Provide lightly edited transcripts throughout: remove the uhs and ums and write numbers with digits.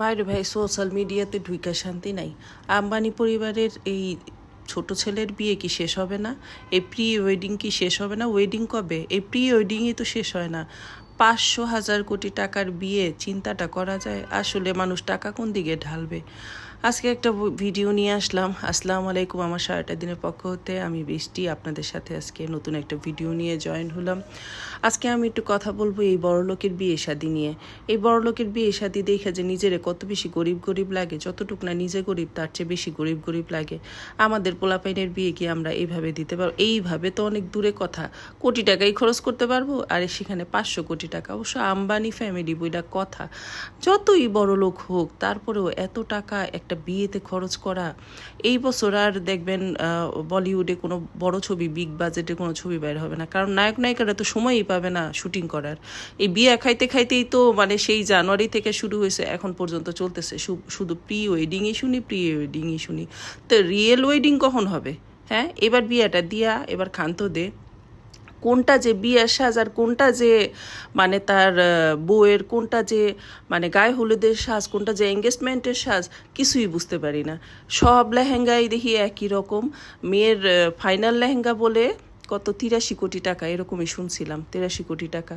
বাইরে ভাই সোশ্যাল মিডিয়াতে ঢুইকা শান্তি নাই। আম্বানি পরিবারের এই ছোট ছেলের বিয়ে কি শেষ হবে না? এই প্রি ওয়েডিং কি শেষ হবে না? ওয়েডিং কবে? এই প্রি ওয়েডিংই তো শেষ হয় না। 500,000 কোটি টাকার বিয়ে চিন্তাটা করা যায়? আসলে মানুষ টাকা কোন দিকে ঢালবে? আজকে একটা ভিডিও নিয়ে আসলাম। আসসালামু আলাইকুম, আমার সারাটা দিনের পক্ষ হতে আমি বৃষ্টি আপনাদের সাথে আজকে নতুন একটা ভিডিও নিয়ে জয়েন হলাম। আজকে আমি একটু কথা বলবো এই বড়লোকের বিয়ে শাদী নিয়ে। এই বড়লোকের বিয়ে শাদী দেখে যে নিজেরে কত বেশি গরিব গরিব লাগে, যতটুক না নিজে গরিব তার চেয়ে বেশি গরিব গরিব লাগে। আমাদের পোলাপাইনের বিয়ে কি আমরা এইভাবে দিতে পারবো? এইভাবে তো অনেক দূরে কথা, কোটি টাকাই খরচ করতে পারবো, আর সেখানে 500 কোটি টাকা। অবশ্য আম্বানি ফ্যামিলি বইটা কথা, যতই বড় লোক হোক তারপরেও এত টাকা একটা বিয়েতে খরচ করা। এই বছর আর দেখবেন বলিউডে কোনো বড় ছবি, বিগ বাজেটে কোনো ছবি বের হবে না, কারণ নায়ক নায়িকারা তো সময়ই পাবে না শুটিং করার। এই বিয়ে খাইতে খাইতেই তো মানে সেই জানুয়ারি থেকে শুরু হয়েছে, এখন পর্যন্ত চলতেছে। শুধু প্রি ওয়েডিংই শুনি, প্রি ওয়েডিংই শুনি। তো রিয়েল ওয়েডিং কখন হবে? হ্যাঁ, এবার বিয়েটা দিয়া এবার ক্ষান্ত দে। কোনটা যে বিয়ের সাজ আর কোনটা যে মানে তার বউয়ের, কোনটা যে মানে গায়ে হলুদের সাজ, কোনটা যে এঙ্গেজমেন্টের সাজ, কিছুই বুঝতে পারি না। সব লেহেঙ্গাই দেখি একই রকম। মেয়ের ফাইনাল লেহেঙ্গা বলে কত 83 কোটি টাকা, এরকমই শুনছিলাম। 83 কোটি টাকা,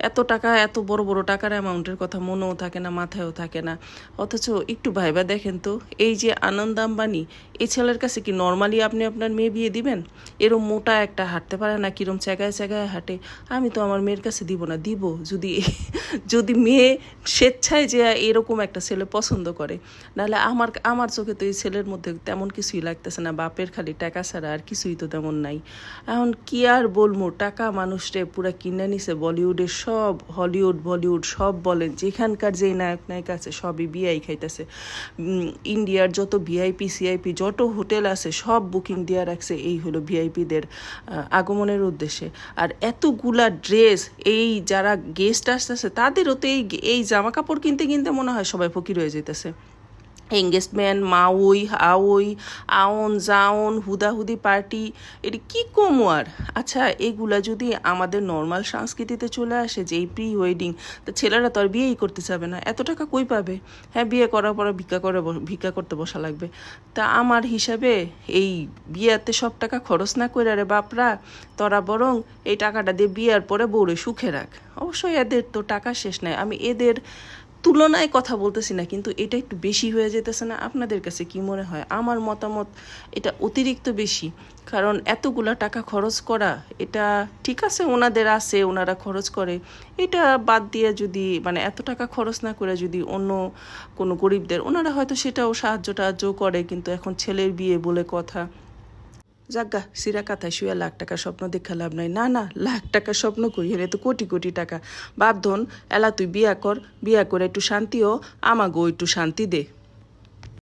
এত টাকা, এত বড় বড় টাকার অ্যামাউন্টের কথা মনেও থাকে না, মাথায়ও থাকে না। অথচ একটু ভাইবা দেখেন তো, এই যে আনন্দ আম্বানি, এই ছেলের কাছে কি নর্মালি আপনি আপনার মেয়ে বিয়ে দিবেন? এরম মোটা একটা হাঁটতে পারে না, কিরম চেগায় চেগায় হাঁটে। আমি তো আমার মেয়ের কাছে দিব না। দিব যদি যদি মেয়ে স্বেচ্ছায় যে এরকম একটা ছেলে পছন্দ করে। নাহলে আমার আমার চোখে তো এই ছেলের মধ্যে তেমন কিছুই লাগতেছে না। বাপের খালি টাকা ছাড়া আর কিছুই তো তেমন নাই। এখন কি আর বলবো, টাকা মানুষরে পুরা কিনে নিছে। বলিউডের সব, হলিউড বলিউড সব বলেন, যেখানকার যেই নায়ক নায়িকা আছে সবই বিয়াই খাইতেছে। ইন্ডিয়ার যত ভিআইপি সিআইপি যত হোটেল আছে সব বুকিং দেওয়া রাখছে এই হলো ভিআইপিদের আগমনের উদ্দেশ্যে। আর এতগুলা ড্রেস, এই যারা গেস্ট আসতেছে তাদেরও তো এই জামা কাপড় কিনতে কিনতে মনে হয় সবাই ফকির হয়ে যেতেছে। এঙ্গেজমেন্ট, মাউই হাউই, আউন জাউন, হুদাহুদি পার্টি, এটি কি কম আর। আচ্ছা, এগুলা যদি আমাদের নর্মাল সংস্কৃতিতে চলে আসে যে এই প্রি ওয়েডিং, তো ছেলেরা তো আর বিয়েই করতে চাবে না। এত টাকা কই পাবে? হ্যাঁ, বিয়ে করার পর ভিক্ষা করতে বসা লাগবে। তা আমার হিসাবে এই বিয়েতে সব টাকা খরচ না করে রে বাপরা, তোরা বরং এই টাকাটা দিয়ে বিয়ের পরে বউরে সুখে রাখ। অবশ্যই এদের তো টাকা শেষ নাই, আমি এদের তুলনায় কথা বলতেছি না, কিন্তু এটা একটু বেশি হয়ে যেতেছে না? আপনাদের কাছে কি মনে হয়? আমার মতামত এটা অতিরিক্ত বেশি। কারণ এতগুলা টাকা খরচ করা, এটা ঠিক আছে, ওনাদের আছে, ওনারা খরচ করে। এটা বাদ দিয়ে যদি মানে এত টাকা খরচ না করে যদি অন্য কোনো গরিবদের, ওনারা হয়তো সেটাও সাহায্য টাহায্য করে, কিন্তু এখন ছেলের বিয়ে বলে কথা। যাজ্ঞা, সিরা কাথায় শুয়ে লাখ টাকার স্বপ্ন দেখা লাভ নাই। না না, লাখ টাকার স্বপ্ন করি হলে তো কোটি কোটি টাকা। বাপ ধন, এলা তুই বিয়া কর, বিয়া করে একটু শান্তিও আমাগো একটু শান্তি দে।